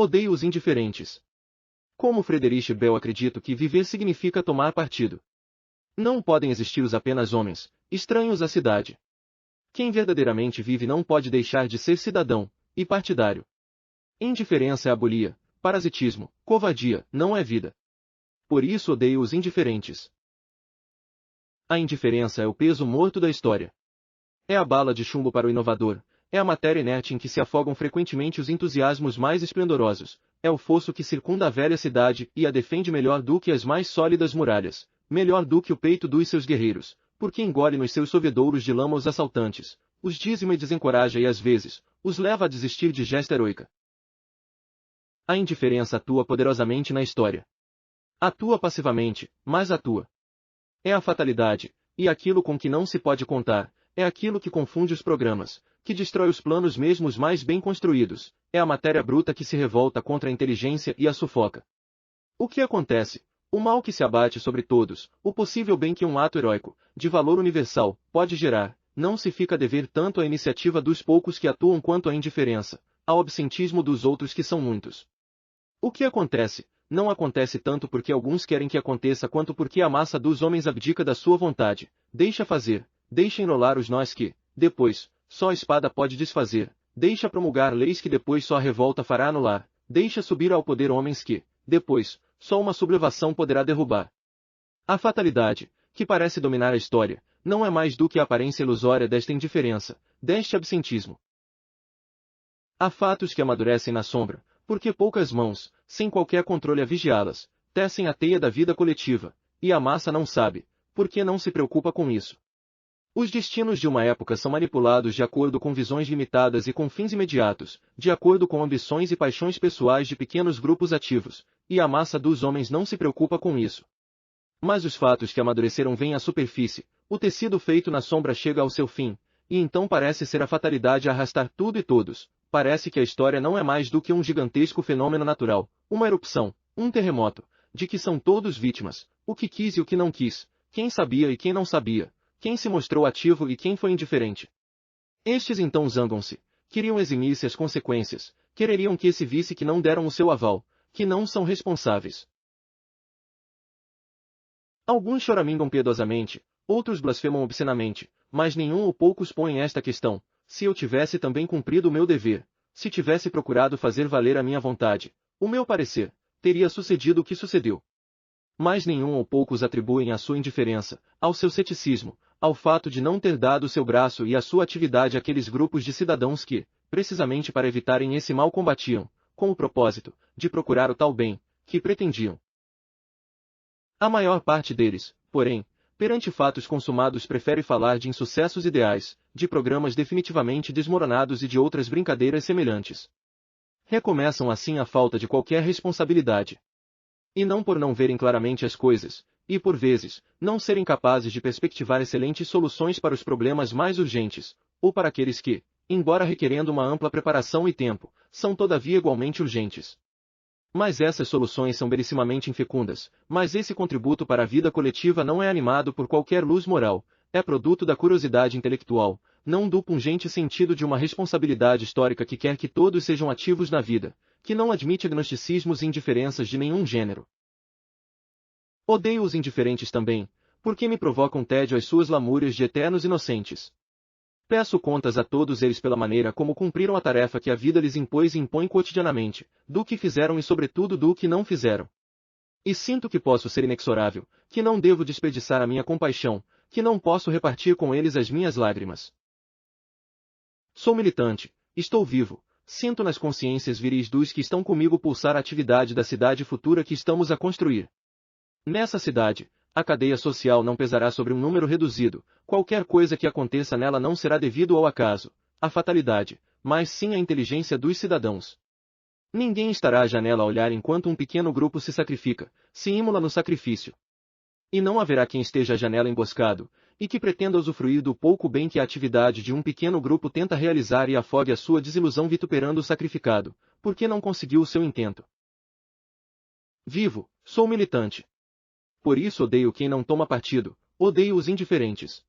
Odeio os indiferentes. Como Friedrich Bell, acredito que viver significa tomar partido. Não podem existir os apenas homens, estranhos à cidade. Quem verdadeiramente vive não pode deixar de ser cidadão e partidário. Indiferença é abolia, parasitismo, covardia, não é vida. Por isso odeio os indiferentes. A indiferença é o peso morto da história. É a bala de chumbo para o inovador, é a matéria inerte em que se afogam frequentemente os entusiasmos mais esplendorosos, é o fosso que circunda a velha cidade e a defende melhor do que as mais sólidas muralhas, melhor do que o peito dos seus guerreiros, porque engole nos seus solvedouros de lama os assaltantes, os dizima e desencoraja e às vezes, os leva a desistir de gesta heroica. A indiferença atua poderosamente na história. Atua passivamente, mas atua. É a fatalidade, e aquilo com que não se pode contar, é aquilo que confunde os programas, que destrói os planos mesmo os mais bem construídos, é a matéria bruta que se revolta contra a inteligência e a sufoca. O que acontece? O mal que se abate sobre todos, o possível bem que um ato heróico, de valor universal, pode gerar, não se fica a dever tanto à iniciativa dos poucos que atuam quanto à indiferença, ao absentismo dos outros que são muitos. O que acontece? Não acontece tanto porque alguns querem que aconteça quanto porque a massa dos homens abdica da sua vontade, deixa fazer, deixa enrolar os nós que, depois, só a espada pode desfazer, deixa promulgar leis que depois só a revolta fará anular, deixa subir ao poder homens que, depois, só uma sublevação poderá derrubar. A fatalidade, que parece dominar a história, não é mais do que a aparência ilusória desta indiferença, deste absentismo. Há fatos que amadurecem na sombra, porque poucas mãos, sem qualquer controle a vigiá-las, tecem a teia da vida coletiva, e a massa não sabe, porque não se preocupa com isso. Os destinos de uma época são manipulados de acordo com visões limitadas e com fins imediatos, de acordo com ambições e paixões pessoais de pequenos grupos ativos, e a massa dos homens não se preocupa com isso. Mas os fatos que amadureceram vêm à superfície, o tecido feito na sombra chega ao seu fim, e então parece ser a fatalidade a arrastar tudo e todos. Parece que a história não é mais do que um gigantesco fenômeno natural, uma erupção, um terremoto, de que são todos vítimas, o que quis e o que não quis, quem sabia e quem não sabia, quem se mostrou ativo e quem foi indiferente. Estes então zangam-se, queriam eximir-se as consequências, quereriam que se visse que não deram o seu aval, que não são responsáveis. Alguns choramingam piedosamente, outros blasfemam obscenamente, mas nenhum ou poucos põem esta questão: se eu tivesse também cumprido o meu dever, se tivesse procurado fazer valer a minha vontade, o meu parecer, teria sucedido o que sucedeu. Mas nenhum ou poucos atribuem à sua indiferença, ao seu ceticismo, ao fato de não ter dado o seu braço e a sua atividade àqueles grupos de cidadãos que, precisamente para evitarem esse mal, combatiam, com o propósito de procurar o tal bem que pretendiam. A maior parte deles, porém, perante fatos consumados prefere falar de insucessos ideais, de programas definitivamente desmoronados e de outras brincadeiras semelhantes. Recomeçam assim a falta de qualquer responsabilidade. E não por não verem claramente as coisas, e por vezes, não serem capazes de perspectivar excelentes soluções para os problemas mais urgentes, ou para aqueles que, embora requerendo uma ampla preparação e tempo, são todavia igualmente urgentes. Mas essas soluções são belissimamente infecundas, mas esse contributo para a vida coletiva não é animado por qualquer luz moral, é produto da curiosidade intelectual, não do pungente sentido de uma responsabilidade histórica que quer que todos sejam ativos na vida, que não admite agnosticismos e indiferenças de nenhum gênero. Odeio os indiferentes também, porque me provocam tédio as suas lamúrias de eternos inocentes. Peço contas a todos eles pela maneira como cumpriram a tarefa que a vida lhes impôs e impõe cotidianamente, do que fizeram e sobretudo do que não fizeram. E sinto que posso ser inexorável, que não devo desperdiçar a minha compaixão, que não posso repartir com eles as minhas lágrimas. Sou militante, estou vivo, sinto nas consciências viris dos que estão comigo pulsar a atividade da cidade futura que estamos a construir. Nessa cidade, a cadeia social não pesará sobre um número reduzido, qualquer coisa que aconteça nela não será devido ao acaso, à fatalidade, mas sim à inteligência dos cidadãos. Ninguém estará à janela a olhar enquanto um pequeno grupo se sacrifica, se imula no sacrifício. E não haverá quem esteja à janela emboscado, e que pretenda usufruir do pouco bem que a atividade de um pequeno grupo tenta realizar e afogue a sua desilusão vituperando o sacrificado, porque não conseguiu o seu intento. Vivo, sou militante. Por isso odeio quem não toma partido, odeio os indiferentes.